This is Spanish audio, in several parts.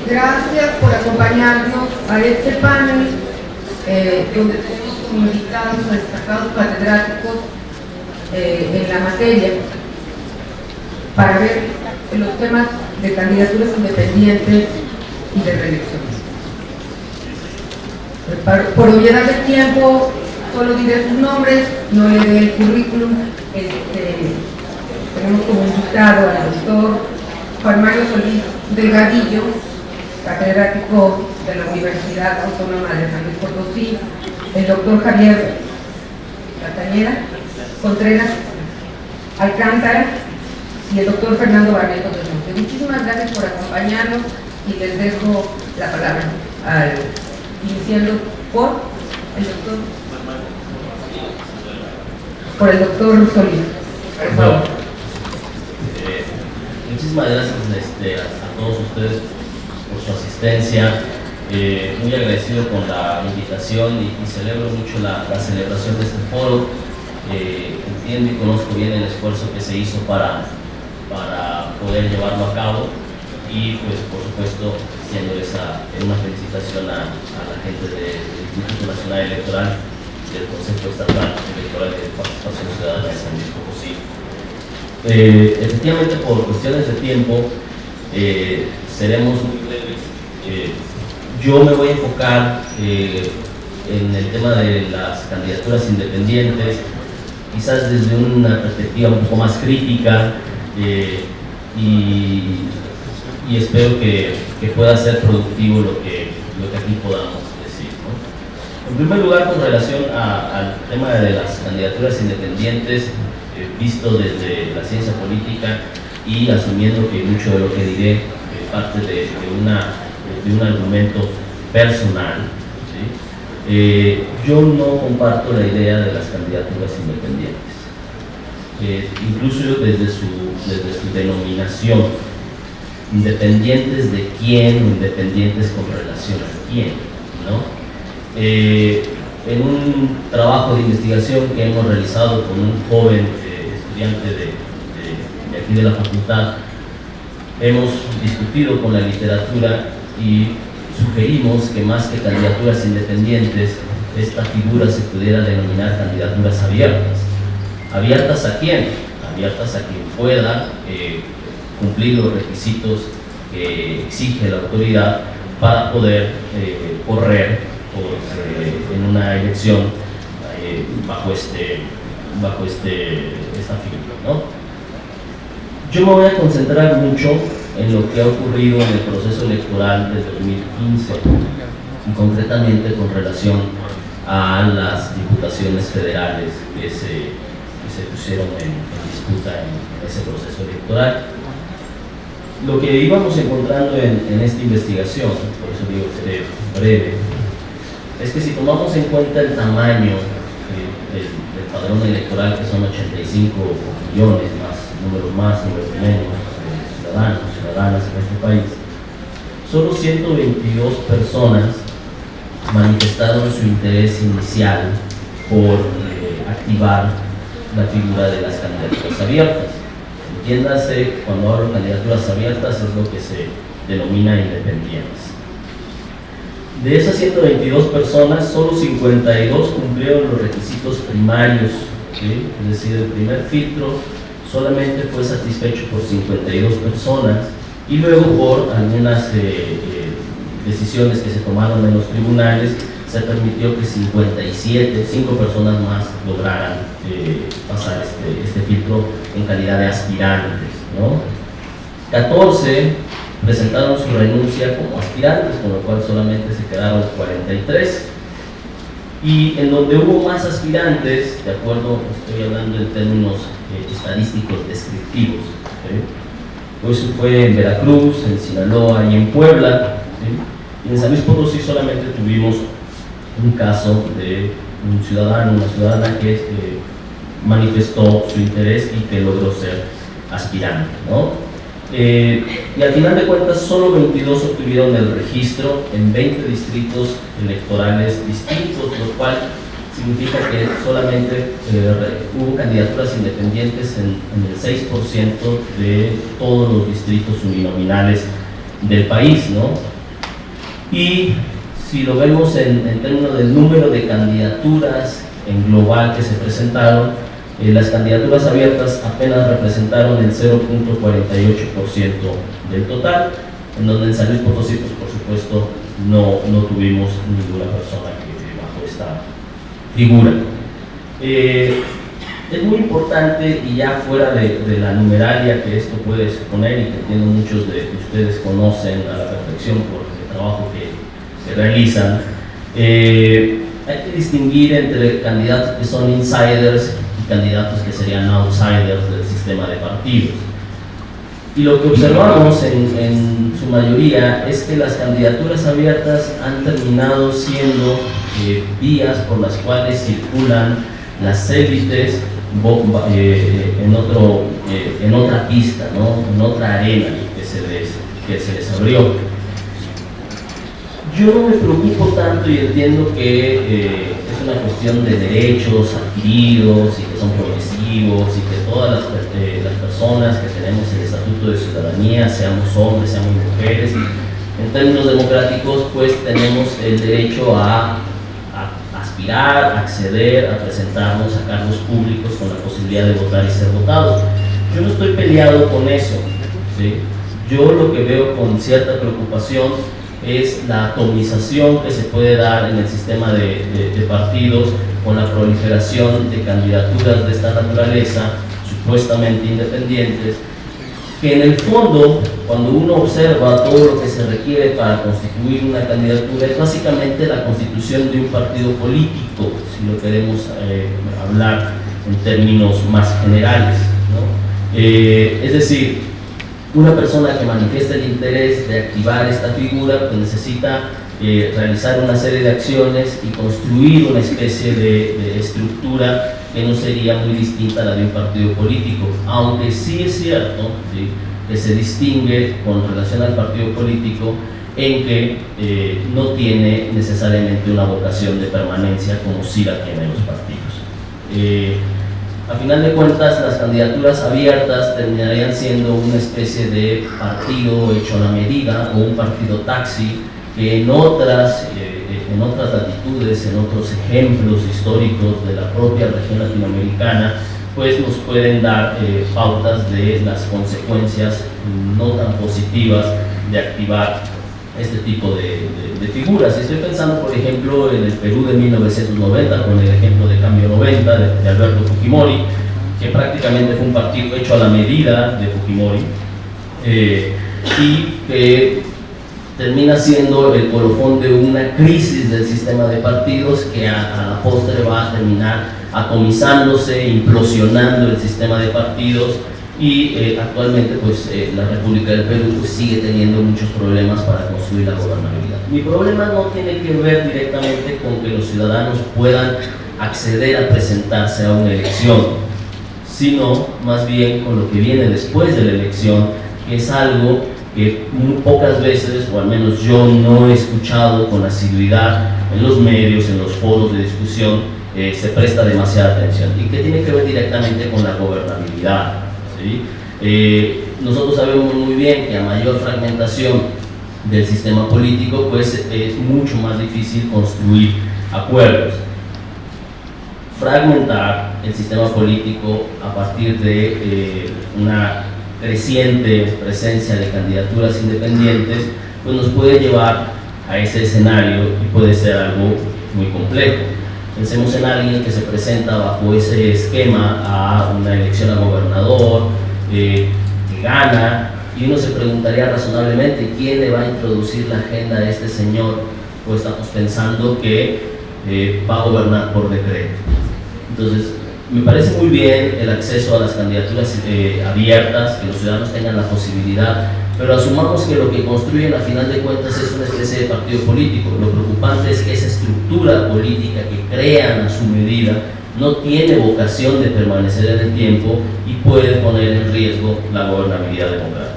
Gracias por acompañarnos a este panel donde tenemos como invitados a destacados catedráticos en la materia para ver los temas de candidaturas independientes y de reelección. Por obviedad del tiempo, solo diré sus nombres, no leeré el currículum. Tenemos como invitado al doctor Juan Mario Solís Delgadillo, catedrático de la Universidad Autónoma de San Luis Potosí, el doctor Javier Contreras Alcántara y el doctor Fernando Barreto del Monte. Muchísimas gracias por acompañarnos y les dejo la palabra, iniciando por el doctor Solís. Por favor. Muchísimas gracias a todos ustedes por su asistencia. Muy agradecido con la invitación y celebro mucho la celebración de este foro. Entiendo y conozco bien el esfuerzo que se hizo para poder llevarlo a cabo y pues por supuesto haciéndoles una felicitación a la gente del Instituto Nacional Electoral y del Consejo Estatal Electoral de Participación Ciudadana de San Luis Potosí. Efectivamente, por cuestiones de tiempo seremos muy breves. Yo me voy a enfocar en el tema de las candidaturas independientes, quizás desde una perspectiva un poco más crítica, y espero que pueda ser productivo lo que aquí podamos decir, ¿no? En primer lugar, con relación al tema de las candidaturas independientes, visto desde la ciencia política y asumiendo que mucho de lo que diré parte de un argumento personal, ¿sí? Yo no comparto la idea de las candidaturas independientes, incluso desde su denominación, independientes de quién o independientes con relación a quién, ¿no? En un trabajo de investigación que hemos realizado con un joven estudiante de aquí de la facultad, hemos discutido con la literatura y sugerimos que más que candidaturas independientes, esta figura se pudiera denominar candidaturas abiertas. ¿Abiertas a quién? Abiertas a quien pueda cumplir los requisitos que exige la autoridad para poder correr en una elección bajo esta figura, ¿no? Yo me voy a concentrar mucho en lo que ha ocurrido en el proceso electoral del 2015 y concretamente con relación a las diputaciones federales que se pusieron en disputa en ese proceso electoral. Lo que íbamos encontrando en esta investigación, por eso digo que seré breve, es que si tomamos en cuenta el tamaño del padrón electoral, que son 85 millones, números menos, ciudadanas en este país, solo 122 personas manifestaron su interés inicial por activar la figura de las candidaturas abiertas. Entiéndase, cuando hablo de candidaturas abiertas es lo que se denomina independientes. De esas 122 personas, solo 52 cumplieron los requisitos primarios, ¿sí? Es decir, el primer filtro solamente fue satisfecho por 52 personas y luego por algunas decisiones que se tomaron en los tribunales se permitió que 5 personas más lograran pasar este filtro en calidad de aspirantes, ¿no? 14 presentaron su renuncia como aspirantes, con lo cual solamente se quedaron 43. Y en donde hubo más aspirantes, de acuerdo, estoy hablando en términos estadísticos descriptivos, ¿sí? Pues fue en Veracruz, en Sinaloa y en Puebla, ¿sí? Y en San Luis Potosí solamente tuvimos un caso de un ciudadano, una ciudadana que manifestó su interés y que logró ser aspirante, ¿no? Y al final de cuentas solo 22 obtuvieron el registro en 20 distritos electorales distintos, lo cual significa que solamente hubo candidaturas independientes en el 6% de todos los distritos uninominales del país, ¿no? Y si lo vemos en términos del número de candidaturas en global que se presentaron, las candidaturas abiertas apenas representaron el 0.48% del total, en donde en San Luis Potosí, pues, por supuesto, no tuvimos ninguna persona que bajo esta figura. Es muy importante, y ya fuera de la numeralia que esto puede suponer, y que entiendo muchos de ustedes conocen a la perfección por el trabajo que realizan, hay que distinguir entre candidatos que son insiders y candidatos que serían outsiders del sistema de partidos. Y lo que observamos en su mayoría es que las candidaturas abiertas han terminado siendo vías por las cuales circulan las élites en otra pista, ¿no? En otra arena que se les abrió. Yo no me preocupo tanto y entiendo que es una cuestión de derechos adquiridos y que son progresivos y que todas las personas que tenemos el estatuto de ciudadanía, seamos hombres, seamos mujeres, en términos democráticos, pues tenemos el derecho a aspirar, a acceder, a presentarnos a cargos públicos con la posibilidad de votar y ser votados. Yo no estoy peleado con eso, ¿sí? Yo lo que veo con cierta preocupación es la atomización que se puede dar en el sistema de partidos con la proliferación de candidaturas de esta naturaleza, supuestamente independientes, que en el fondo, cuando uno observa todo lo que se requiere para constituir una candidatura, es básicamente la constitución de un partido político, si lo queremos hablar en términos más generales, ¿no? Es decir, una persona que manifiesta el interés de activar esta figura, pues necesita realizar una serie de acciones y construir una especie de estructura que no sería muy distinta a la de un partido político, aunque sí es cierto, ¿sí?, que se distingue con relación al partido político en que no tiene necesariamente una vocación de permanencia como sí la tienen los partidos. A final de cuentas, las candidaturas abiertas terminarían siendo una especie de partido hecho a la medida o un partido taxi que en otras latitudes, en otros ejemplos históricos de la propia región latinoamericana, pues nos pueden dar pautas de las consecuencias no tan positivas de activar este tipo de figuras. Estoy pensando, por ejemplo, en el Perú de 1990, con el ejemplo de Cambio 90 de Alberto Fujimori, que prácticamente fue un partido hecho a la medida de Fujimori, y que termina siendo el colofón de una crisis del sistema de partidos que a la postre va a terminar atomizándose, implosionando el sistema de partidos. Y actualmente pues la República del Perú pues, sigue teniendo muchos problemas para construir la gobernabilidad. Mi problema no tiene que ver directamente con que los ciudadanos puedan acceder a presentarse a una elección, sino más bien con lo que viene después de la elección, que es algo que muy pocas veces, o al menos yo no he escuchado con asiduidad en los medios, en los foros de discusión, se presta demasiada atención, y que tiene que ver directamente con la gobernabilidad. ¿Sí? Nosotros sabemos muy bien que a mayor fragmentación del sistema político, pues es mucho más difícil construir acuerdos. Fragmentar el sistema político a partir de una creciente presencia de candidaturas independientes, pues nos puede llevar a ese escenario y puede ser algo muy complejo. Pensemos en alguien que se presenta bajo ese esquema a una elección a gobernador, que gana, y uno se preguntaría razonablemente quién le va a introducir la agenda a este señor, pues estamos pensando que va a gobernar por decreto. Entonces, me parece muy bien el acceso a las candidaturas abiertas, que los ciudadanos tengan la posibilidad, pero asumamos que lo que construyen a final de cuentas es una especie de partido político. Lo preocupante es que esa estructura política que crean a su medida no tiene vocación de permanecer en el tiempo y puede poner en riesgo la gobernabilidad democrática.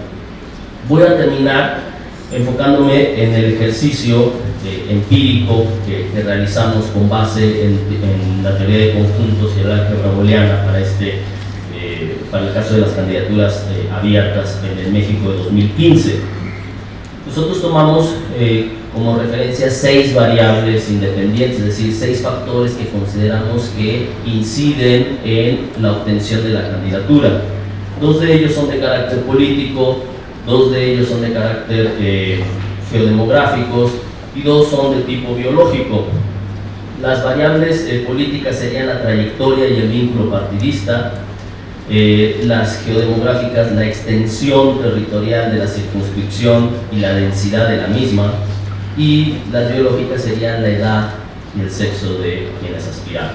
Voy a terminar enfocándome en el ejercicio empírico que realizamos con base en la teoría de conjuntos y el álgebra booleana para el caso de las candidaturas abiertas en el México de 2015. Nosotros tomamos como referencia 6 variables independientes, es decir, 6 factores que consideramos que inciden en la obtención de la candidatura. 2 de ellos son de carácter político, 2 de ellos son de carácter geodemográficos y 2 son de tipo biológico. Las variables políticas serían la trayectoria y el vínculo partidista, las geodemográficas la extensión territorial de la circunscripción y la densidad de la misma, y las biológicas serían la edad y el sexo de quienes aspiran.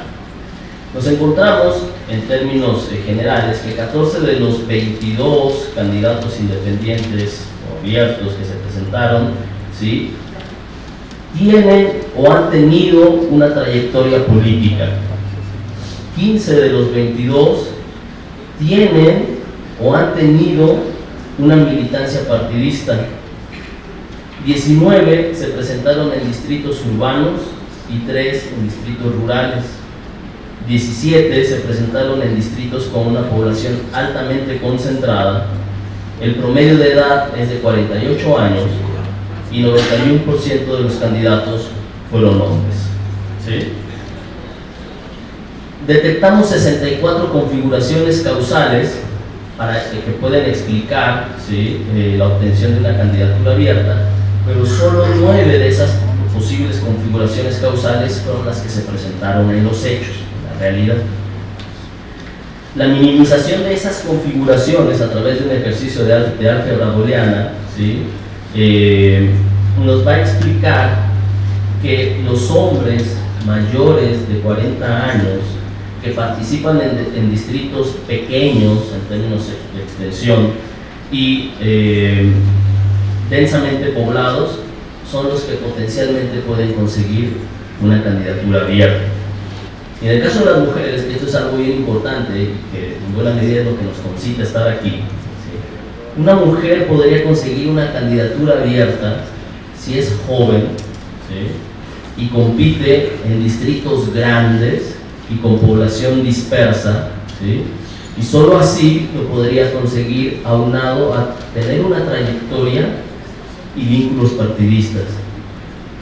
Nos encontramos, en términos generales, que 14 de los 22 candidatos independientes o abiertos que se presentaron, ¿sí?, tienen o han tenido una trayectoria política. 15 de los 22 tienen o han tenido una militancia partidista. 19 se presentaron en distritos urbanos y 3 en distritos rurales. 17 se presentaron en distritos con una población altamente concentrada. El promedio de edad es de 48 años y 91% de los candidatos fueron hombres. ¿Sí? Detectamos 64 configuraciones causales que pueden explicar, ¿sí?, la obtención de una candidatura abierta, pero solo 9 de esas posibles configuraciones causales fueron las que se presentaron en los hechos, en la realidad. La minimización de esas configuraciones a través de un ejercicio de álgebra booleana, ¿sí?, nos va a explicar que los hombres mayores de 40 años que participan en distritos pequeños en términos de extensión y densamente poblados son los que potencialmente pueden conseguir una candidatura abierta. Y en el caso de las mujeres, esto es algo bien importante, que en buena medida es lo que nos concita estar aquí, ¿sí? Una mujer podría conseguir una candidatura abierta si es joven, ¿sí?, y compite en distritos grandes y con población dispersa, ¿sí?, y solo así lo podría conseguir aunado a tener una trayectoria y vínculos partidistas.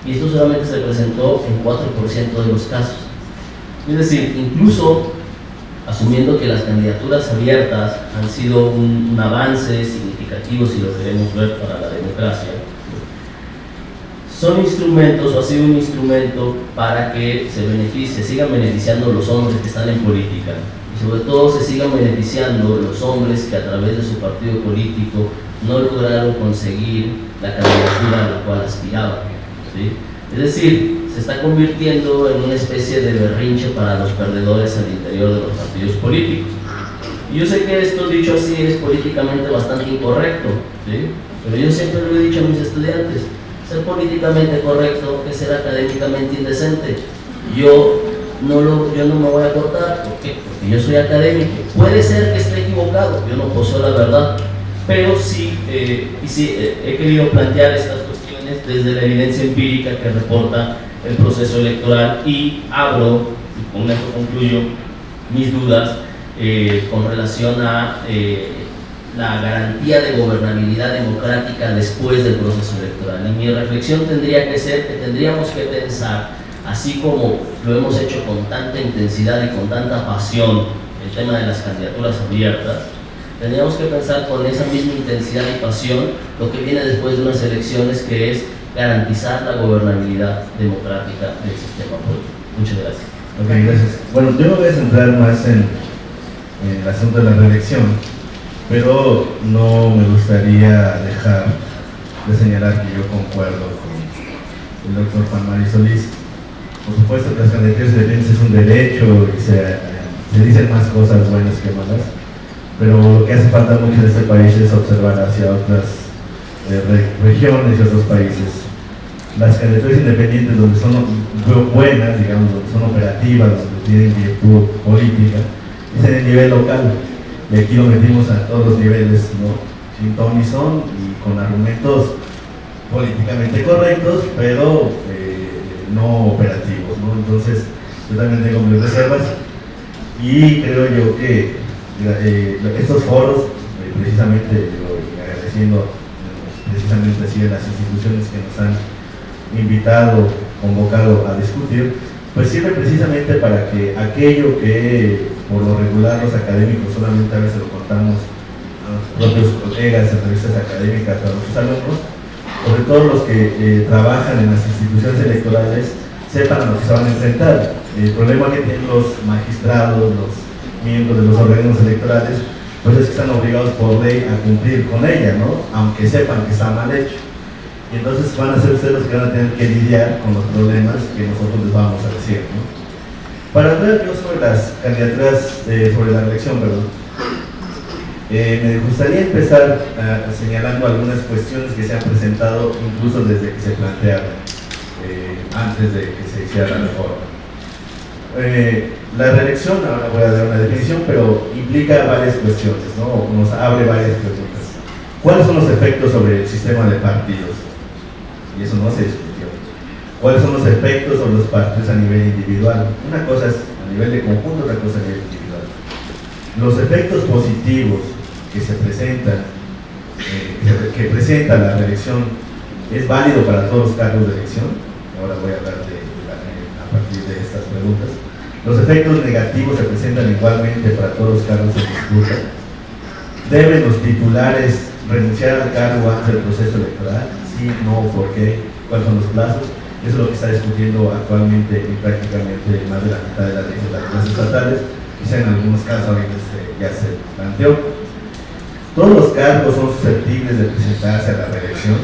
Y esto solamente se presentó en 4% de los casos. Es decir, incluso asumiendo que las candidaturas abiertas han sido un avance significativo, si lo queremos ver, para la democracia, son instrumentos, o ha sido un instrumento para que se sigan beneficiando los hombres que están en política, y sobre todo se sigan beneficiando los hombres que a través de su partido político no lograron conseguir la candidatura a la cual aspiraban, ¿sí? Es decir, se está convirtiendo en una especie de berrinche para los perdedores al interior de los partidos políticos. Y yo sé que esto dicho así es políticamente bastante incorrecto, ¿sí?, pero yo siempre lo he dicho a mis estudiantes: ser políticamente correcto es ser académicamente indecente. Yo no me voy a cortar. ¿Por qué? Porque yo soy académico. Puede ser que esté equivocado, yo no poseo la verdad, pero sí, he querido plantear estas cuestiones desde la evidencia empírica que reporta el proceso electoral, y abro, y con esto concluyo, mis dudas con relación a la garantía de gobernabilidad democrática después del proceso electoral. Y mi reflexión tendría que ser que tendríamos que pensar, así como lo hemos hecho con tanta intensidad y con tanta pasión el tema de las candidaturas abiertas, tendríamos que pensar con esa misma intensidad y pasión lo que viene después de unas elecciones, que es garantizar la gobernabilidad democrática del sistema político. Muchas gracias. Ok, gracias. Bueno, yo me voy a centrar más en el asunto de la reelección, pero no me gustaría dejar de señalar que yo concuerdo con el doctor Juan Mario Solís. Por supuesto que las candidaturas independientes es un derecho y se dicen más cosas buenas que malas, pero lo que hace falta mucho en este país es observar hacia otras regiones y otros países. Las candidaturas independientes, donde son buenas, digamos, donde son operativas, donde tienen virtud política, es en el nivel local. Y aquí lo metimos a todos los niveles, ¿no?, sin ton ni son, y con argumentos políticamente correctos, pero no operativos, ¿no? Entonces, yo también tengo mis reservas y creo yo que estos foros, precisamente, y agradeciendo precisamente así a las instituciones que nos han invitado, convocado a discutir, pues sirve precisamente para que aquello que por lo regular los académicos solamente a veces lo contamos a los propios colegas en revistas académicas, a nuestros alumnos, sobre todo los que trabajan en las instituciones electorales, sepan a lo que se van a enfrentar. El problema que tienen los magistrados, los miembros de los organismos electorales, pues es que están obligados por ley a cumplir con ella, ¿no? Aunque sepan que está mal hecho. Y entonces van a ser ustedes los que van a tener que lidiar con los problemas que nosotros les vamos a decir, ¿no? Para hablar yo sobre las candidaturas, sobre la elección, perdón, me gustaría empezar señalando algunas cuestiones que se han presentado incluso desde que se plantearon, antes de que se hiciera la reforma. La reelección, ahora voy a dar una definición, pero implica varias cuestiones, ¿no? Nos abre varias preguntas. ¿Cuáles son los efectos sobre el sistema de partidos? Y eso no se discutió. ¿Cuáles son los efectos sobre los partidos a nivel individual? Una cosa es a nivel de conjunto, otra cosa a nivel individual. Los efectos positivos que se presentan, que presenta la reelección, ¿es válido para todos los cargos de elección? Ahora voy a hablar a partir de estas preguntas. Los efectos negativos se presentan igualmente para todos los cargos en disputa. ¿Deben los titulares renunciar al cargo antes del proceso electoral? Sí, no, ¿por qué? ¿Cuáles son los plazos? Eso es lo que está discutiendo actualmente en prácticamente más de la mitad de las legislaturas estatales. Quizá en algunos casos ahorita ya se planteó. ¿Todos los cargos son susceptibles de presentarse a la reelección?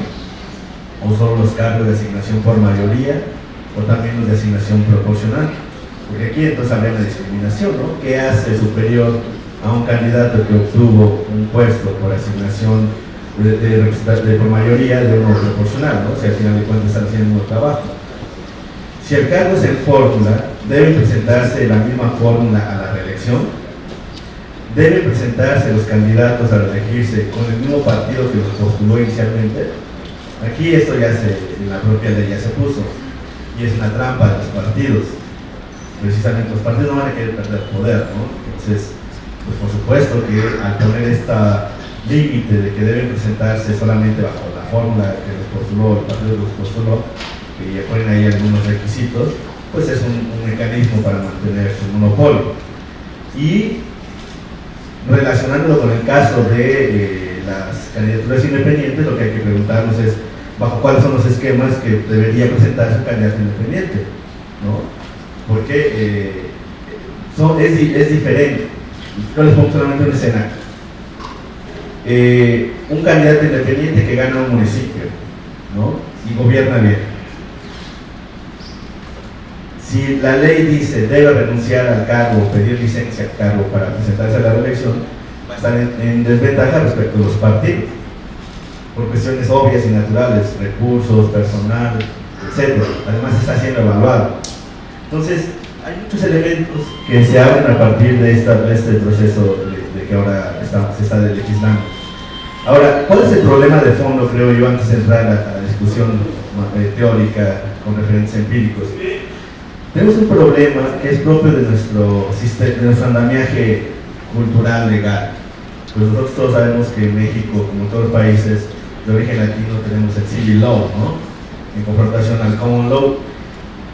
¿O solo los cargos de asignación por mayoría? ¿O también los de asignación proporcional? Porque aquí entonces habría una discriminación, ¿no? ¿Qué hace superior a un candidato que obtuvo un puesto por asignación por mayoría de uno proporcional, ¿no? O sea, al final de cuentas están haciendo un trabajo. Si el cargo es en fórmula, ¿deben presentarse la misma fórmula a la reelección? ¿Deben presentarse los candidatos a elegirse con el mismo partido que los postuló inicialmente? Aquí esto ya en la propia ley ya se puso, y es una trampa de los partidos. Precisamente los partidos no van a querer perder poder, ¿no? Entonces, pues por supuesto que al poner esta límite de que deben presentarse solamente bajo la fórmula que los postuló, el partido que los postuló, y ponen ahí algunos requisitos, pues es un mecanismo para mantener su monopolio. Y relacionándolo con el caso de las candidaturas independientes, lo que hay que preguntarnos es bajo cuáles son los esquemas que debería presentarse un candidato independiente, ¿no? Porque es diferente. Yo les pongo solamente un escenario. Un candidato independiente que gana un municipio, ¿no? Y gobierna bien. Si la ley dice debe renunciar al cargo, pedir licencia al cargo para presentarse a la reelección, va a estar en desventaja respecto a los partidos, por cuestiones obvias y naturales, recursos, personal, etc. Además está siendo evaluado. Entonces, hay muchos elementos que se abren a partir de este proceso de que ahora se está legislando. Ahora, ¿cuál es el problema de fondo, creo yo, antes de entrar a la discusión teórica con referentes empíricos? Tenemos un problema que es propio de nuestro andamiaje cultural legal. Pues nosotros todos sabemos que en México, como en todos los países de origen latino, tenemos el civil law, ¿no? En confrontación al common law.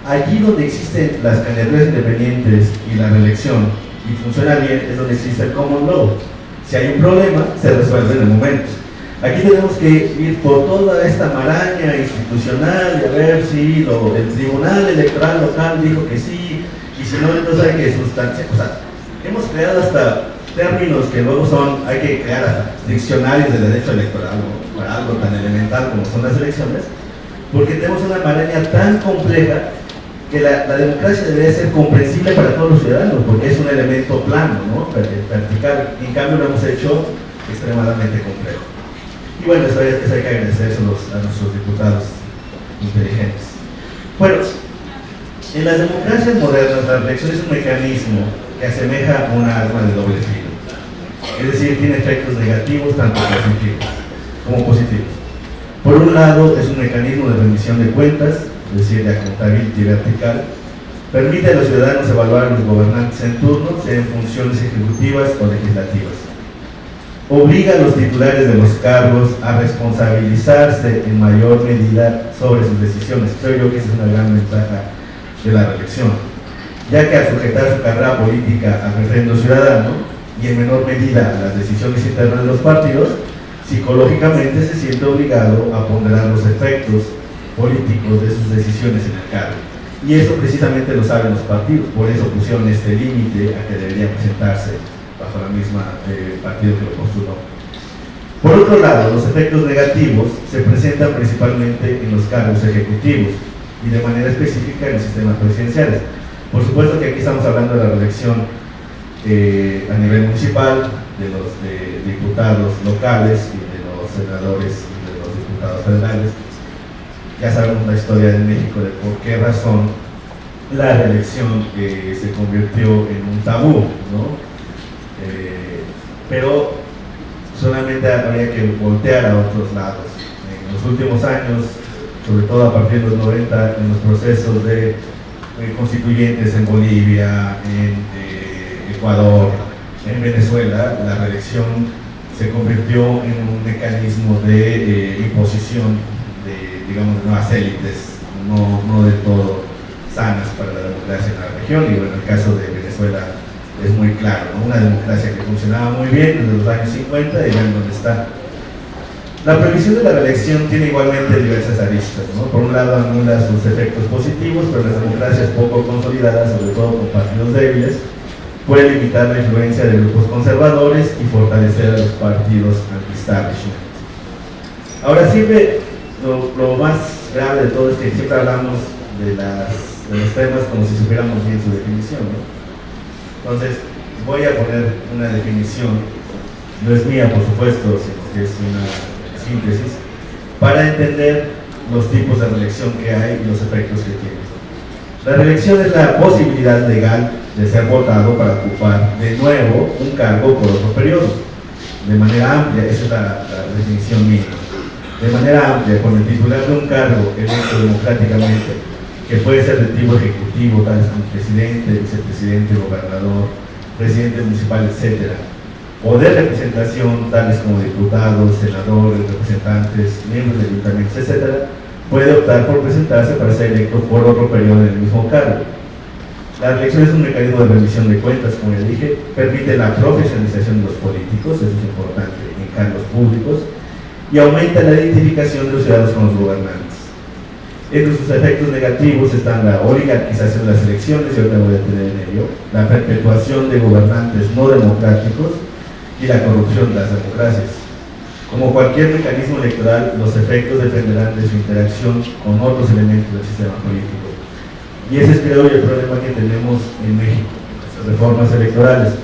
Allí donde existen las candidaturas independientes y la reelección y funciona bien es donde existe el common law. Si hay un problema, se resuelve en el momento. Aquí tenemos que ir por toda esta maraña institucional y a ver si el Tribunal Electoral Local dijo que sí, y si no, entonces hay que sustanciar. O sea, hemos creado hasta términos que luego hay que crear hasta diccionarios de derecho electoral, ¿no? Para algo tan elemental como son las elecciones, porque tenemos una maraña tan compleja que la democracia debería ser comprensible para todos los ciudadanos, porque es un elemento plano, ¿no? Vertical. En cambio lo hemos hecho extremadamente complejo. Y bueno, eso hay que agradecer a nuestros diputados inteligentes. Bueno, en las democracias modernas la reelección es un mecanismo que asemeja a una arma de doble filo. Es decir, tiene efectos negativos tanto positivos como positivos. Por un lado, es un mecanismo de rendición de cuentas, es decir, de accountability vertical. Permite a los ciudadanos evaluar a los gobernantes en turno, sea en funciones ejecutivas o legislativas. Obliga a los titulares de los cargos a responsabilizarse en mayor medida sobre sus decisiones. Creo yo que esa es una gran ventaja de la reelección, ya que al sujetar su carrera política al referendo ciudadano y en menor medida a las decisiones internas de los partidos, psicológicamente se siente obligado a ponderar los efectos políticos de sus decisiones en el cargo. Y eso precisamente lo saben los partidos, por eso pusieron este límite a que debería presentarse bajo la misma partido que lo postuló. Por otro lado, los efectos negativos se presentan principalmente en los cargos ejecutivos y de manera específica en los sistemas presidenciales. Por supuesto que aquí estamos hablando de la reelección a nivel municipal, de los diputados locales y de los senadores y de los diputados federales. Ya sabemos la historia de México de por qué razón la reelección se convirtió en un tabú, ¿no? Pero solamente habría que voltear a otros lados. En los últimos años, sobre todo a partir de los 90, en los procesos de constituyentes en Bolivia, en Ecuador, en Venezuela, la reelección se convirtió en un mecanismo de imposición de, digamos, de nuevas élites, no del todo sanas para la democracia en la región. Y bueno, en el caso de Venezuela es muy claro, ¿no? Una democracia que funcionaba muy bien desde los años 50 y vean dónde está. La prohibición de la reelección tiene igualmente diversas aristas, ¿no? Por un lado anula sus efectos positivos, pero las democracias poco consolidadas, sobre todo con partidos débiles, puede limitar la influencia de grupos conservadores y fortalecer a los partidos anti-establishment. Ahora sirve, lo más grave de todo es que siempre hablamos de los temas como si supiéramos bien su definición, ¿no? Entonces, voy a poner una definición, no es mía por supuesto, sino que es una síntesis, para entender los tipos de reelección que hay y los efectos que tiene. La reelección es la posibilidad legal de ser votado para ocupar de nuevo un cargo por otro periodo, de manera amplia. Esa es la definición mínima. De manera amplia, con el titular de un cargo electo democráticamente, que puede ser de tipo ejecutivo, tales como presidente, vicepresidente, gobernador, presidente municipal, etc., o de representación, tales como diputados, senadores, representantes, miembros de ayuntamientos, etc., puede optar por presentarse para ser electo por otro periodo en el mismo cargo. La reelección es un mecanismo de rendición de cuentas, como ya dije, permite la profesionalización de los políticos, eso es importante, en cargos públicos, y aumenta la identificación de los ciudadanos con los gobernantes. Entre sus efectos negativos están la oligarquización de las elecciones, y ahorita voy a tener en ello, la perpetuación de gobernantes no democráticos y la corrupción de las democracias. Como cualquier mecanismo electoral, los efectos dependerán de su interacción con otros elementos del sistema político. Y ese es, creo yo, el problema que tenemos en México, las reformas electorales.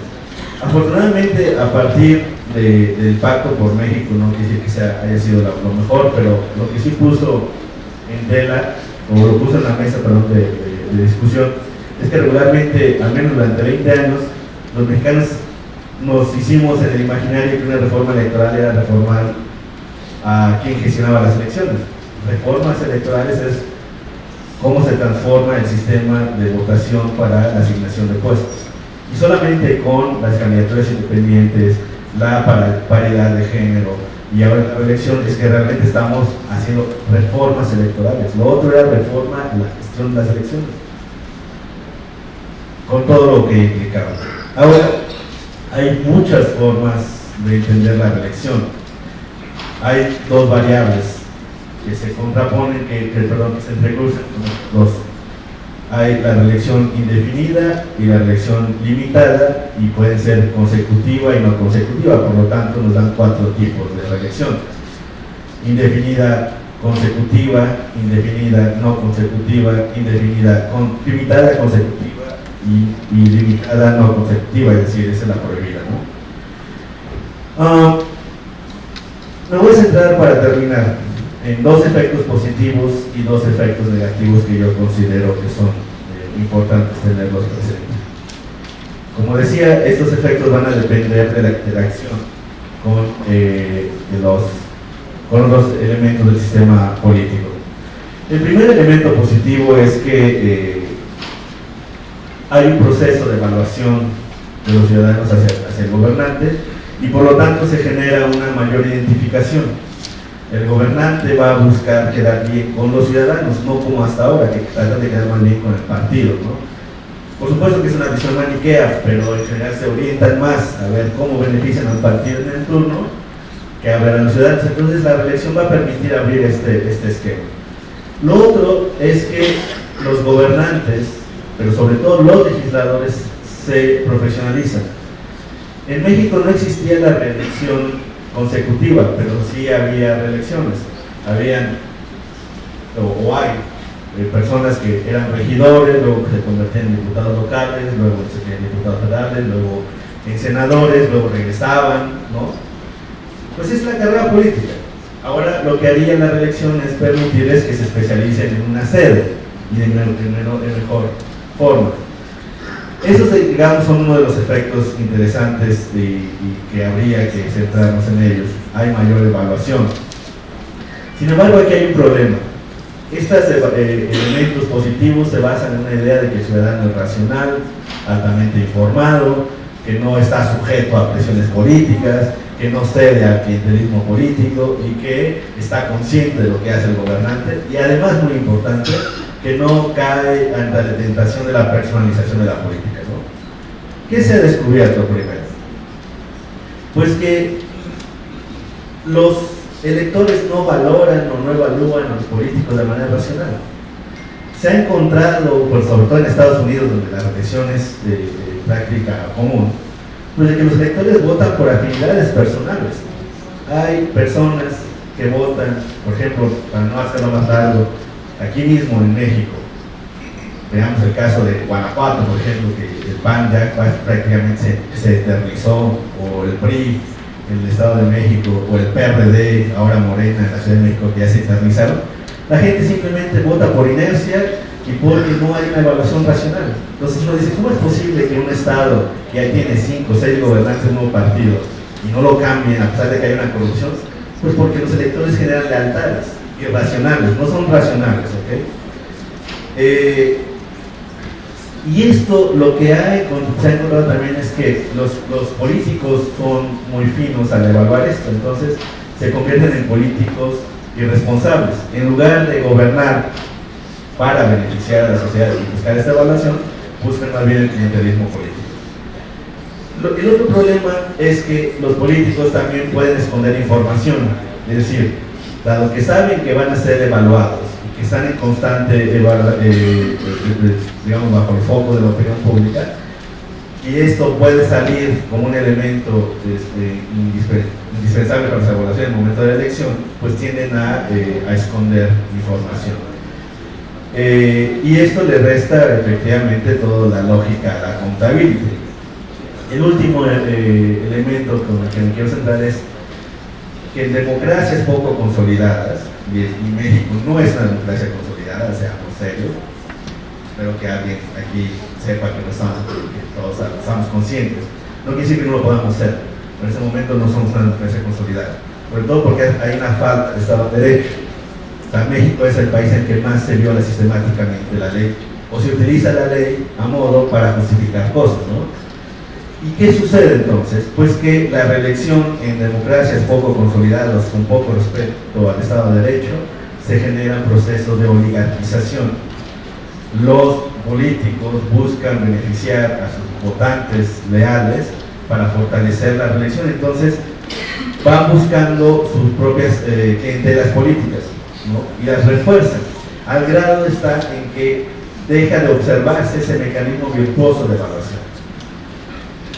Afortunadamente, a partir del Pacto por México, no quiere decir que haya sido lo mejor, pero lo que sí puso en tela, o lo puso en la mesa, perdón, de discusión, es que regularmente, al menos durante 20 años, los mexicanos nos hicimos en el imaginario que una reforma electoral era reformar a quien gestionaba las elecciones. Reformas electorales es cómo se transforma el sistema de votación para la asignación de puestos. Y solamente con las candidaturas independientes, la paridad de género y ahora la reelección es que realmente estamos haciendo reformas electorales. Lo otro era reforma a la gestión de las elecciones, con todo lo que implicaba. Ahora, hay muchas formas de entender la reelección. Hay dos variables que se contraponen, que se entrecruzan como dos. Hay la reelección indefinida y la reelección limitada, y pueden ser consecutiva y no consecutiva, por lo tanto nos dan 4 tipos de reelección: indefinida consecutiva, indefinida no consecutiva, indefinida limitada consecutiva y limitada no consecutiva, es decir, esa es la prohibida, ¿no? Me voy a centrar, para terminar, en 2 efectos positivos y 2 efectos negativos que yo considero que son importantes tenerlos presentes. Como decía, estos efectos van a depender de la interacción con los con los elementos del sistema político. El primer elemento positivo es que hay un proceso de evaluación de los ciudadanos hacia el gobernante y por lo tanto se genera una mayor identificación. El gobernante va a buscar quedar bien con los ciudadanos, no como hasta ahora, que trata de quedar más bien con el partido, ¿no? Por supuesto que es una visión maniquea, pero en general se orientan más a ver cómo benefician al partido en el turno que a ver a los ciudadanos. Entonces la reelección va a permitir abrir este esquema. Lo otro es que los gobernantes, pero sobre todo los legisladores, se profesionalizan. En México no existía la reelección consecutiva, pero sí había reelecciones. Habían, o hay, personas que eran regidores, luego se convertían en diputados locales, luego se convertían en diputados federales, luego en senadores, luego regresaban, ¿no? Pues es la carrera política. Ahora lo que haría la reelección es permitirles que se especialicen en una sede y de mejor forma. Esos, digamos, son uno de los efectos interesantes y que habría que centrarnos en ellos. Hay mayor evaluación. Sin embargo, aquí hay un problema. Estos elementos positivos se basan en una idea de que el ciudadano es racional, altamente informado, que no está sujeto a presiones políticas, que no cede al clientelismo político y que está consciente de lo que hace el gobernante y además, muy importante, que no cae ante la tentación de la personalización de la política, ¿no? ¿Qué se ha descubierto primero? Pues que los electores no valoran o no evalúan a los políticos de manera racional. Se ha encontrado, pues, sobre todo en Estados Unidos, donde la reelección es de práctica común, pues de que los electores votan por afinidades personales. Hay personas que votan, por ejemplo, para no hacerlo más largo, aquí mismo en México, veamos el caso de Guanajuato, por ejemplo, que el PAN ya prácticamente se eternizó, o el PRI en el Estado de México, o el PRD, ahora Morena en la Ciudad de México, que ya se eternizaron. La gente simplemente vota por inercia y porque no hay una evaluación racional. Entonces uno dice, ¿cómo es posible que un Estado que ya tiene 5 o 6 gobernantes de un nuevo partido y no lo cambien a pesar de que hay una corrupción? Pues porque los electores generan lealtades irracionales, no son racionales, ¿ok? Y esto lo que se ha encontrado también es que los políticos son muy finos al evaluar esto, entonces se convierten en políticos irresponsables. En lugar de gobernar para beneficiar a la sociedad y buscar esta evaluación, buscan más bien el clientelismo político. El otro problema es que los políticos también pueden esconder información, es decir, dado que saben que van a ser evaluados y que están en constante, digamos, bajo el foco de la opinión pública, y esto puede salir como un elemento indispensable para su evaluación en el momento de la elección, pues tienden a esconder información. Y esto le resta efectivamente toda la lógica a la contabilidad. El último elemento con el que me quiero centrar es que en democracias poco consolidadas, y México no es una democracia consolidada, seamos serios, espero que alguien aquí sepa que todos estamos conscientes, no quiere decir que no lo podamos ser, pero en este momento no somos una democracia consolidada, sobre todo porque hay una falta de Estado de Derecho. O sea, México es el país en que más se viola sistemáticamente la ley, o se utiliza la ley a modo para justificar cosas, ¿no? ¿Y qué sucede entonces? Pues que la reelección en democracias poco consolidadas, con poco respeto al Estado de Derecho, se generan procesos de oligarquización. Los políticos buscan beneficiar a sus votantes leales para fortalecer la reelección, entonces van buscando sus propias clientelas políticas, ¿no? Y las refuerzan, al grado está en que deja de observarse ese mecanismo virtuoso de evaluación.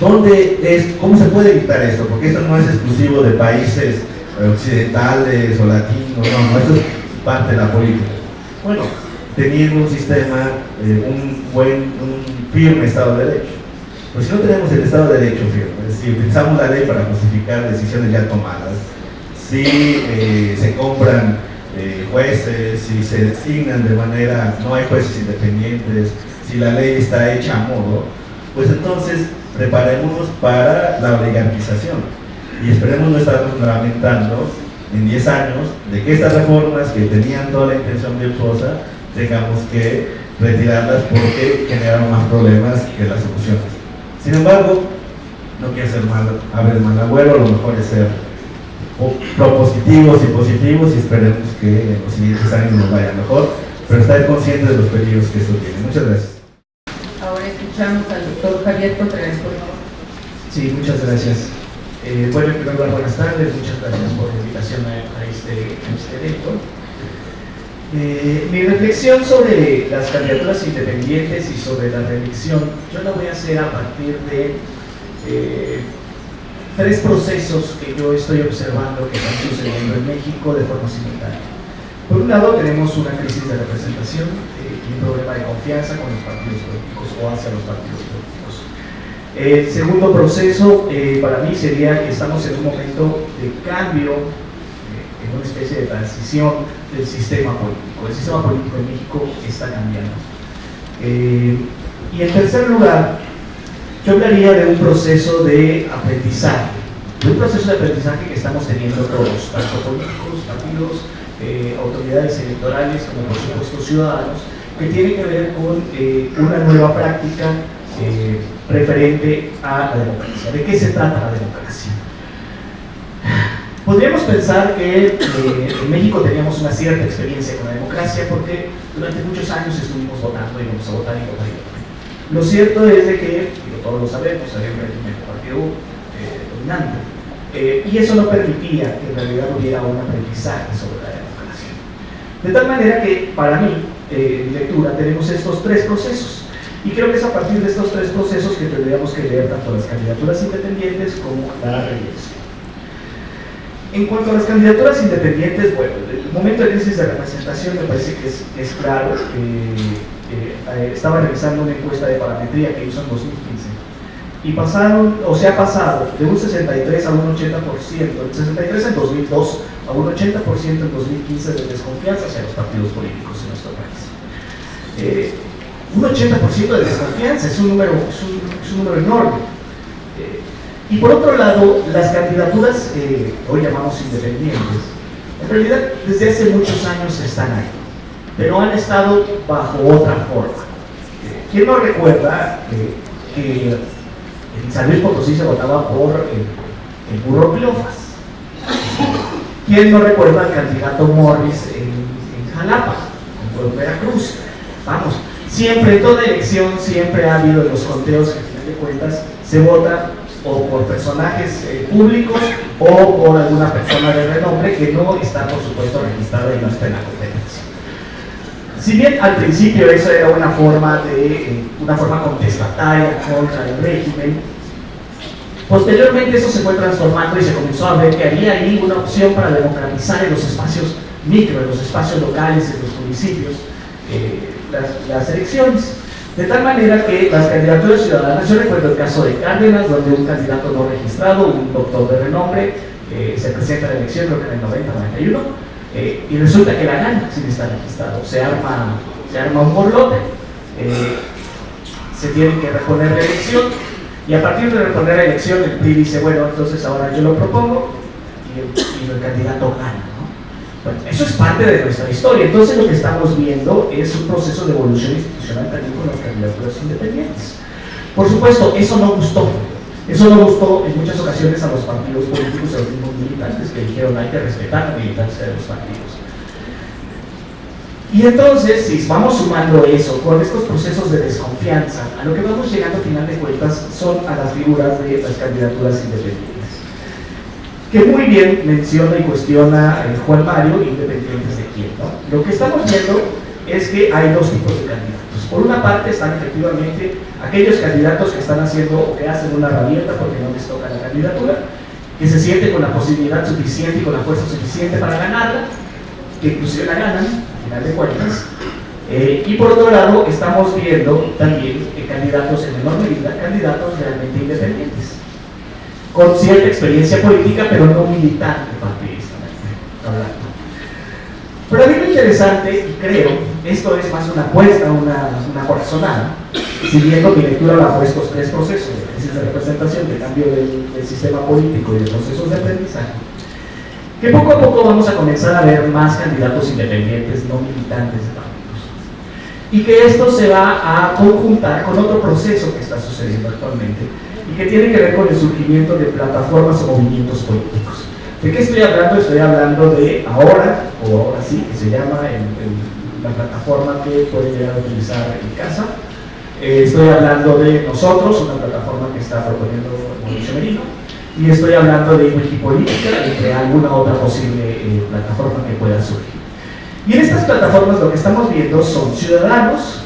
¿Cómo se puede evitar esto? Porque esto no es exclusivo de países occidentales o latinos, no, esto es parte de la política. Bueno, teniendo un sistema, un firme Estado de Derecho. Pues si no tenemos el Estado de Derecho firme, si utilizamos la ley para justificar decisiones ya tomadas, si se compran jueces, si se designan de manera, no hay jueces independientes, si la ley está hecha a modo, pues entonces preparémonos para la oligarquización y esperemos no estarnos lamentando en 10 años de que estas reformas que tenían toda la intención virtuosa tengamos que retirarlas porque generaron más problemas que las soluciones. Sin embargo, no quiero ser mal abuelo, lo mejor es ser propositivos y positivos y esperemos que en los siguientes años nos vaya mejor, pero estar conscientes de los peligros que esto tiene. Muchas gracias. Ahora escuchamos al doctor Javier Contreras, por favor. Sí, muchas gracias. Bueno, en primer lugar, buenas tardes, muchas gracias por la invitación a este evento. Mi reflexión sobre las candidaturas independientes y sobre la reelección, yo la voy a hacer a partir de tres procesos que yo estoy observando que están sucediendo en México de forma simultánea. Por un lado, tenemos una crisis de representación y un problema de confianza con los partidos políticos o hacia los partidos políticos. El segundo proceso para mí sería que estamos en un momento de cambio, en una especie de transición del sistema político. El sistema político en México está cambiando. Y en tercer lugar, yo hablaría de un proceso de aprendizaje, que estamos teniendo todos, tanto políticos, partidos, autoridades electorales, como por supuesto ciudadanos, que tiene que ver con una nueva práctica referente a la democracia. ¿De qué se trata la democracia? Podríamos pensar que en México teníamos una cierta experiencia con la democracia porque durante muchos años estuvimos votando, íbamos a votar y votar y votar. Lo cierto es de que, todos lo sabemos, había un régimen de partido dominante y eso no permitía que en realidad hubiera un aprendizaje sobre la democracia. De tal manera que para mí, en lectura, tenemos estos tres procesos. Y creo que es a partir de estos tres procesos que tendríamos que leer tanto las candidaturas independientes como la reelección. En cuanto a las candidaturas independientes, bueno, el momento de crisis de representación me parece que es claro. Estaba revisando una encuesta de parametría que hizo en 2015 y se ha pasado de un 63 a un 80%, el 63 en 2002 a un 80% en 2015 de desconfianza hacia los partidos políticos en nuestro país. Un 80% de desconfianza es un número enorme. Y por otro lado, las candidaturas que hoy llamamos independientes, en realidad desde hace muchos años están ahí, pero han estado bajo otra forma. ¿Quién no recuerda que en San Luis Potosí se votaba por el burro Cleofas? ¿Quién no recuerda al candidato Morris en Jalapa, en Veracruz? Vamos, siempre, en toda elección, siempre ha habido en los conteos que al final de cuentas se vota o por personajes públicos o por alguna persona de renombre que no está, por supuesto, registrada y no está en la competencia. Si bien al principio eso era una forma contestataria contra el régimen, posteriormente eso se fue transformando y se comenzó a ver que había ahí una opción para democratizar en los espacios micro, en los espacios locales, en los municipios, las elecciones. De tal manera que las candidaturas ciudadanas, yo recuerdo el caso de Cárdenas, donde un candidato no registrado, un doctor de renombre, se presenta a la elección, creo que en el 90-91, y resulta que la gana sin estar registrado. Se arma un borlote, se tiene que reponer la elección, y a partir de reponer la elección, el PRI dice, bueno, entonces ahora yo lo propongo, y el candidato gana. Bueno, eso es parte de nuestra historia. Entonces lo que estamos viendo es un proceso de evolución institucional también con las candidaturas independientes. Por supuesto, eso no gustó en muchas ocasiones a los partidos políticos y a los mismos militantes que dijeron hay que respetar la militancia de los partidos. Y entonces, si vamos sumando eso con estos procesos de desconfianza, a lo que vamos llegando a final de cuentas son a las figuras de las candidaturas independientes, que muy bien menciona y cuestiona Juan Mario, independientes de quién, ¿no? Lo que estamos viendo es que hay dos tipos de candidatos. Por una parte están efectivamente aquellos candidatos que están haciendo o que hacen una rabieta porque no les toca la candidatura, que se sienten con la posibilidad suficiente y con la fuerza suficiente para ganarla, que inclusive la ganan, al final de cuentas. Y por otro lado estamos viendo también candidatos en menor medida, candidatos realmente independientes, con cierta experiencia política, pero no militante partidistamente hablando. Pero a mí lo interesante, y creo, esto es más una apuesta, una corazonada, siguiendo mi lectura bajo estos tres procesos de crisis de representación, de cambio del sistema político y de procesos de aprendizaje, que poco a poco vamos a comenzar a ver más candidatos independientes, no militantes de partidos, y que esto se va a conjuntar con otro proceso que está sucediendo actualmente y que tiene que ver con el surgimiento de plataformas o movimientos políticos. ¿De qué estoy hablando? Estoy hablando de Ahora, o Ahora Sí, que se llama la plataforma que pueden llegar a utilizar en casa. Estoy hablando de Nosotros, una plataforma que está proponiendo Mauricio Merino, y estoy hablando de Wikipolítica, entre alguna otra posible plataforma que pueda surgir. Y en estas plataformas lo que estamos viendo son ciudadanos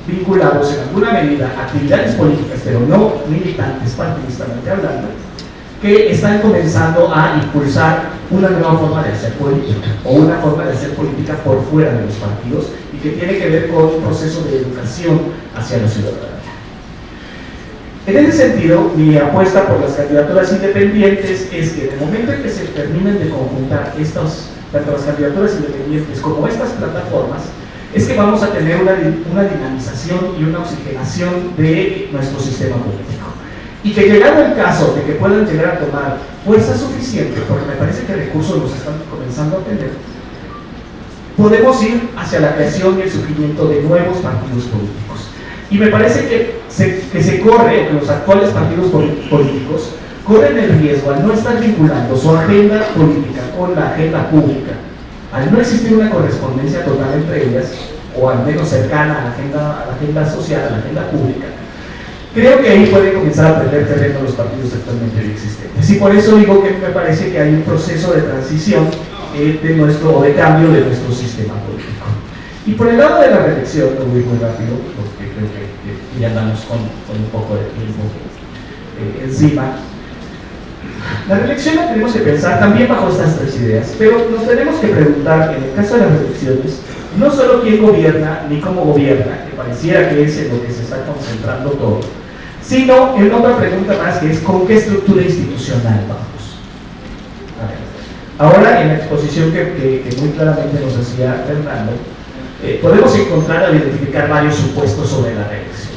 vinculados en alguna medida a actividades políticas, pero no militantes partidistamente hablando, que están comenzando a impulsar una nueva forma de hacer política, o una forma de hacer política por fuera de los partidos, y que tiene que ver con un proceso de educación hacia la ciudadanía. En ese sentido, mi apuesta por las candidaturas independientes es que en el momento en que se terminen de conjuntar tanto las candidaturas independientes como estas plataformas, es que vamos a tener una dinamización y una oxigenación de nuestro sistema político. Y que llegado el caso de que puedan llegar a tomar fuerza suficiente, porque me parece que recursos los están comenzando a tener, podemos ir hacia la creación y el surgimiento de nuevos partidos políticos. Y me parece que se corre, que los actuales partidos políticos corren el riesgo, al no estar vinculando su agenda política con la agenda pública, al no existir una correspondencia total entre ellas, o al menos cercana a la agenda social, a la agenda pública, creo que ahí pueden comenzar a perder terreno los partidos actualmente existentes. Y por eso digo que me parece que hay un proceso de transición o de cambio de nuestro sistema político. Y por el lado de la reelección, lo voy muy rápido, porque creo que ya andamos con un poco de tiempo encima. La reelección la tenemos que pensar también bajo estas tres ideas, pero nos tenemos que preguntar, en el caso de las reelecciones, no solo quién gobierna ni cómo gobierna, que pareciera que es en lo que se está concentrando todo, sino en otra pregunta más, que es con qué estructura institucional vamos. Ahora, en la exposición que muy claramente nos hacía Fernando, podemos encontrar al identificar varios supuestos sobre la reelección.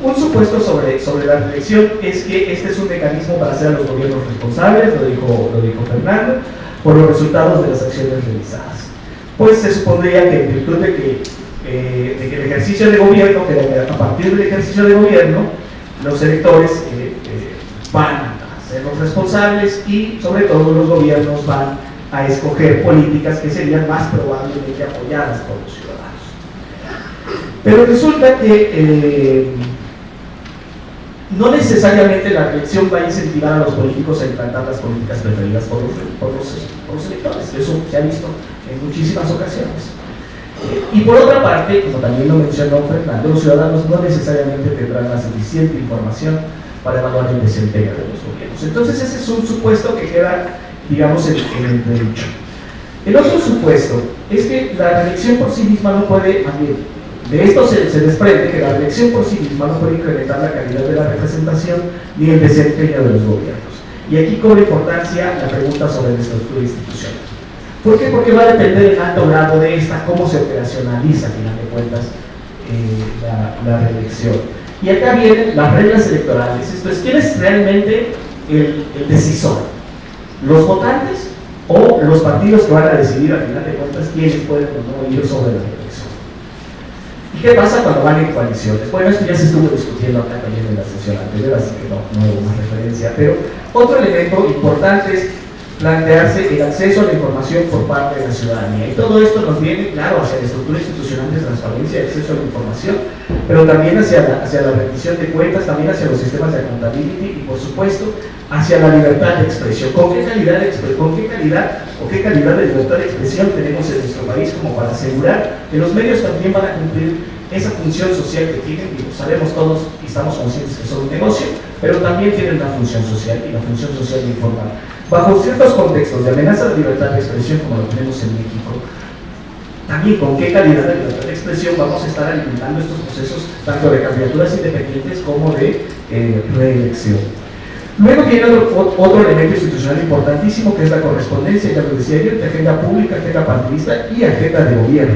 Un supuesto sobre la reelección es que este es un mecanismo para hacer a los gobiernos responsables, lo dijo Fernando, por los resultados de las acciones realizadas. Pues se supondría que en virtud de que el ejercicio de gobierno, que a partir del ejercicio de gobierno, los electores van a ser los responsables y sobre todo los gobiernos van a escoger políticas que serían más probablemente apoyadas por los ciudadanos. Pero resulta que no necesariamente la reelección va a incentivar a los políticos a implantar las políticas preferidas por los electores. Eso se ha visto en muchísimas ocasiones. Y por otra parte, como también lo mencionó Fernando, los ciudadanos no necesariamente tendrán la suficiente información para evaluar el desempeño de los gobiernos. Entonces ese es un supuesto que queda, digamos, en el entredicho. El otro supuesto es que la reelección por sí misma no puede, de esto se desprende que la reelección por sí misma no puede incrementar la calidad de la representación ni el desempeño de los gobiernos. Y aquí cobra importancia la pregunta sobre la estructura institucional. ¿Por qué? Porque va a depender el alto grado de esta, cómo se operacionaliza, al final de cuentas, la reelección. Y acá vienen las reglas electorales. Esto es, ¿quién es realmente el decisor? ¿Los votantes o los partidos que van a decidir, al final de cuentas, quiénes pueden o no ir sobre la reelección? ¿Y qué pasa cuando van en coaliciones? Bueno, esto ya se estuvo discutiendo acá también en la sesión anterior, así que no hubo más referencia. Pero otro elemento importante es plantearse el acceso a la información por parte de la ciudadanía. Y todo esto nos viene, claro, hacia la estructura institucional de transparencia y acceso a la información, pero también hacia la rendición de cuentas, también hacia los sistemas de accountability y, por supuesto, hacia la libertad de expresión. ¿Con qué calidad de libertad de expresión tenemos en nuestro país como para asegurar que los medios también van a cumplir esa función social que tienen? Y lo sabemos todos y estamos conscientes que son un negocio, pero también tienen una función social, y la función social de informar. Bajo ciertos contextos de amenaza a la libertad de expresión, como lo tenemos en México, también con qué calidad de libertad de expresión vamos a estar alimentando estos procesos, tanto de candidaturas independientes como de reelección. Luego viene otro elemento institucional importantísimo, que es la correspondencia, ya lo decía yo, entre agenda pública, agenda partidista y agenda de gobierno.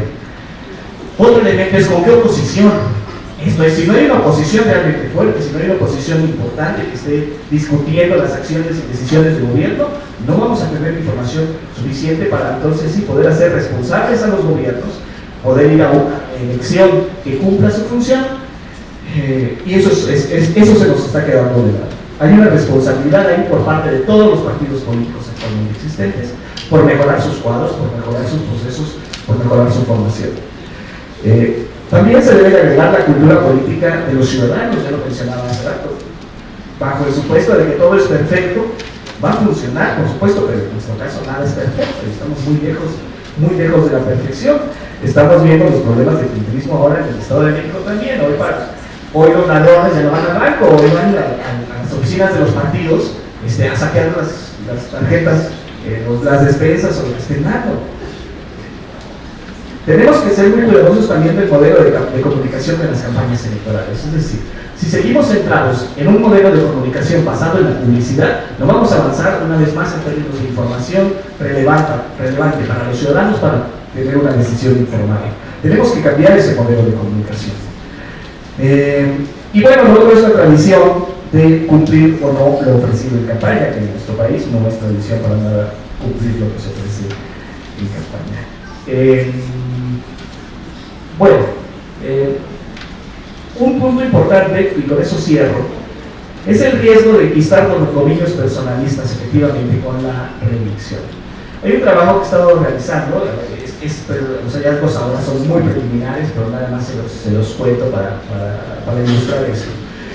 Otro elemento es con qué oposición. Esto es, si no hay una oposición realmente fuerte, si no hay una oposición importante que esté discutiendo las acciones y decisiones del gobierno, no vamos a tener información suficiente para entonces sí poder hacer responsables a los gobiernos, poder ir a una elección que cumpla su función, y eso se nos está quedando de lado. Hay una responsabilidad ahí por parte de todos los partidos políticos actualmente existentes por mejorar sus cuadros, por mejorar sus procesos, por mejorar su formación. También se debe agregar la cultura política de los ciudadanos, ya lo mencionaba hace rato, bajo el supuesto de que todo es perfecto, va a funcionar, por supuesto, pero en nuestro caso nada es perfecto, estamos muy lejos de la perfección. Estamos viendo los problemas de clientelismo ahora en el Estado de México también. Hoy los ladrones ya no van al banco, hoy van a las oficinas de los partidos a saquear las tarjetas, las despensas o lo que estén dando. Tenemos que ser muy cuidadosos también del modelo de comunicación de las campañas electorales. Es decir, si seguimos centrados en un modelo de comunicación basado en la publicidad, no vamos a avanzar una vez más en términos de información relevante para los ciudadanos para tener una decisión informada. Tenemos que cambiar ese modelo de comunicación. Y bueno, lo otro es la tradición de cumplir o no lo ofrecido en campaña, que en nuestro país no es tradición para nada cumplir lo que se ofrece en campaña. Un punto importante, y con eso cierro, es el riesgo de enquistar con los dominios personalistas efectivamente con la reelección. Hay un trabajo que he estado realizando, los hallazgos ahora son muy preliminares, pero nada más se los cuento para ilustrar eso.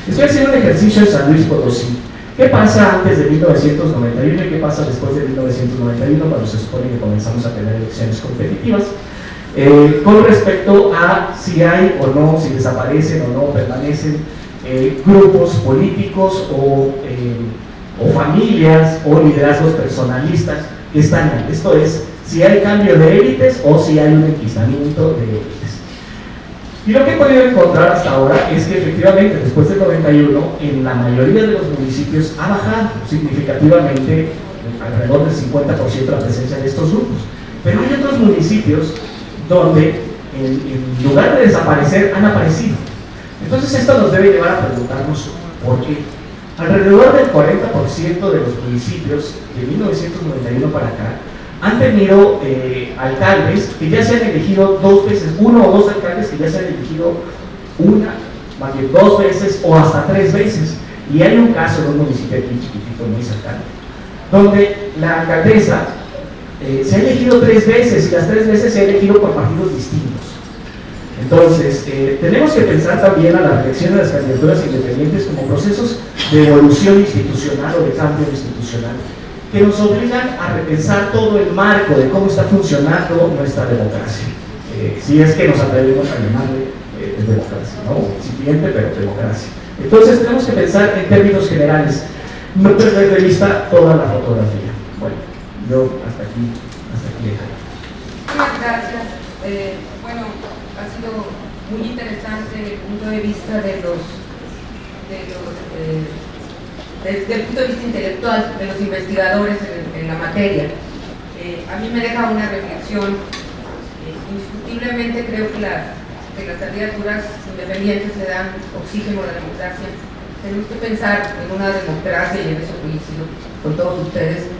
Estoy haciendo un ejercicio en San Luis Potosí. ¿Qué pasa antes de 1991 y qué pasa después de 1991 cuando se supone que comenzamos a tener elecciones competitivas? Con respecto a si hay o no, si desaparecen o no, permanecen grupos políticos o familias o liderazgos personalistas que están ahí. Esto es, si hay cambio de élites o si hay un enquistamiento de élites. Y lo que he podido encontrar hasta ahora es que efectivamente después del 91 en la mayoría de los municipios ha bajado significativamente alrededor del 50% la presencia de estos grupos. Pero hay otros municipios donde en lugar de desaparecer han aparecido. Entonces esto nos debe llevar a preguntarnos por qué. Alrededor del 40% de los municipios de 1991 para acá han tenido alcaldes que ya se han elegido 2 veces, 1 o 2 alcaldes que ya se han elegido más bien 2 veces o hasta 3 veces. Y hay un caso en un municipio aquí chiquitito, muy cercano, donde la alcaldesa se ha elegido 3 veces y las 3 veces se ha elegido por partidos distintos. Entonces, tenemos que pensar también a la reelección de las candidaturas independientes como procesos de evolución institucional o de cambio institucional que nos obligan a repensar todo el marco de cómo está funcionando nuestra democracia. Si es que nos atrevemos a llamarle democracia, ¿no? Incipiente, pero democracia. Entonces, tenemos que pensar en términos generales, no perder de vista toda la fotografía. Bueno, yo hasta aquí dejaré. Muchas gracias. Bueno, ha sido muy interesante el punto de vista del punto de vista intelectual de los investigadores en la materia. A mí me deja una reflexión. Indiscutiblemente creo que las candidaturas independientes le dan oxígeno a la democracia. Tenemos que pensar en una democracia, y en eso coincido con todos ustedes,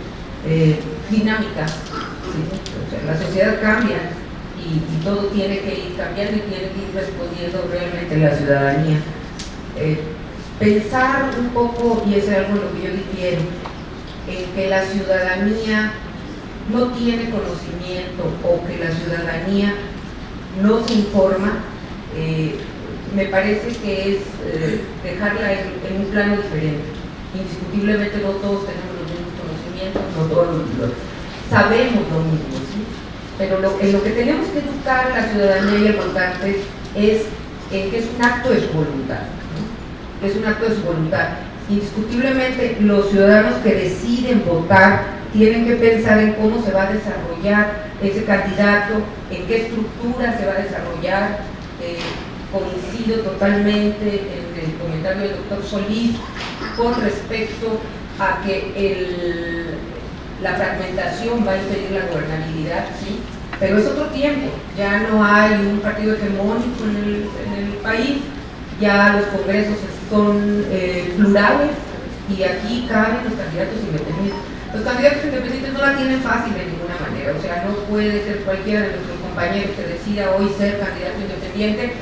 dinámica. ¿Sí? O sea, la sociedad cambia y todo tiene que ir cambiando y tiene que ir respondiendo realmente la ciudadanía. Pensar un poco, y eso es algo en lo que yo difiero, en que la ciudadanía no tiene conocimiento o que la ciudadanía no se informa, me parece que es dejarla en un plano diferente. Indiscutiblemente no todos tenemos los mismos conocimientos, no todos sabemos lo mismo, ¿sí? Pero en lo que tenemos que educar a la ciudadanía y al votante es en que es un acto de su voluntad, ¿no? Que es un acto de su voluntad. Indiscutiblemente los ciudadanos que deciden votar tienen que pensar en cómo se va a desarrollar ese candidato, en qué estructura se va a desarrollar. Coincido totalmente en el comentario del doctor Solís con respecto a que la fragmentación va a impedir la gobernabilidad, ¿sí? Pero es otro tiempo, ya no hay un partido hegemónico en el país, ya los congresos son plurales y aquí caben los candidatos independientes. Los candidatos independientes no la tienen fácil de ninguna manera, o sea, no puede ser cualquiera de nuestros compañeros que decida hoy ser candidato independiente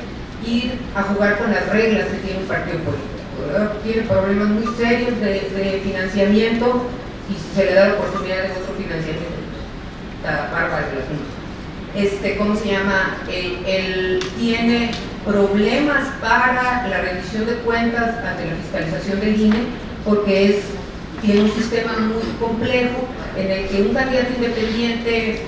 ir a jugar con las reglas que tiene un partido político, ¿verdad? Tiene problemas muy serios de financiamiento y se le da la oportunidad de otro financiamiento. Está bárbaro el asunto. ¿Cómo se llama? Él tiene problemas para la rendición de cuentas ante la fiscalización del INE porque tiene un sistema muy complejo en el que un candidato independiente,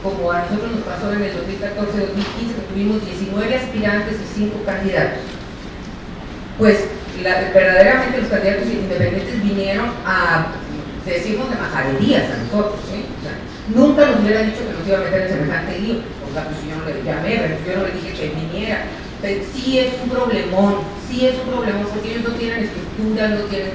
como a nosotros nos pasó en el 2014-2015, que tuvimos 19 aspirantes y 5 candidatos, pues verdaderamente los candidatos independientes vinieron a decirnos de majaderías a nosotros, ¿sí? O sea, nunca nos hubiera dicho que nos iba a meter en semejante lío, pues yo no le llamé, yo no le dije que viniera, pero sí es un problemón porque ellos no tienen estructura, no tienen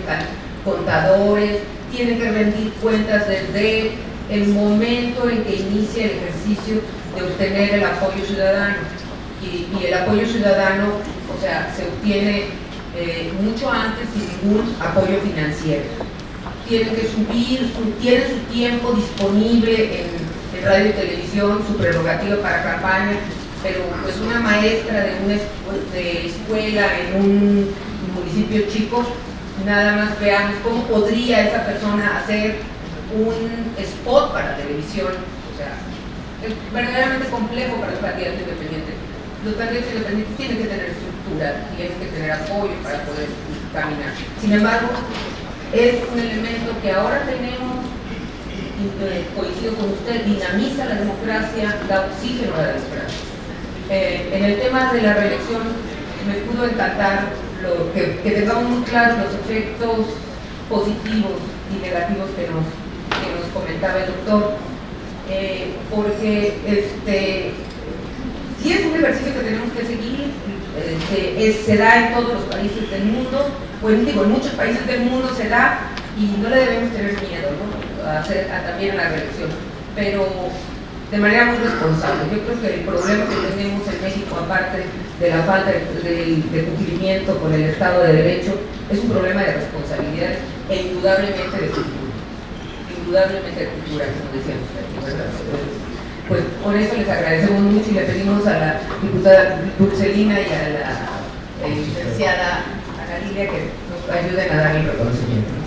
contadores, tienen que rendir cuentas desde el momento en que inicia el ejercicio de obtener el apoyo ciudadano. Y el apoyo ciudadano, o sea, se obtiene mucho antes sin ningún apoyo financiero. Tienen que tienen su tiempo disponible en radio y televisión, su prerrogativa para campaña, pero pues una maestra de escuela en un municipio chico, nada más veamos cómo podría esa persona hacer un spot para televisión. O sea, es verdaderamente complejo para los candidatos independientes. Los candidatos independientes tienen que tener estructura, tienen que tener apoyo para poder caminar. Sin embargo, es un elemento que ahora tenemos, coincido con usted, dinamiza la democracia, da oxígeno a la democracia. En el tema de la reelección, me pudo encantar que tengamos muy claros los efectos positivos y negativos que nos comentaba el doctor, porque sí es un ejercicio que tenemos que seguir, se da en todos los países del mundo, en muchos países del mundo se da y no le debemos tener miedo, ¿no? También a la reelección, pero de manera muy responsable. Yo creo que el problema que tenemos en México, aparte de la falta de cumplimiento con el Estado de Derecho, es un problema de responsabilidad e indudablemente de cultura. Indudablemente de cultura, como decían ustedes, ¿verdad? Pues por eso les agradecemos mucho y le pedimos a la diputada Dulcelina y a la licenciada Ana Lilia que nos ayuden a dar el reconocimiento.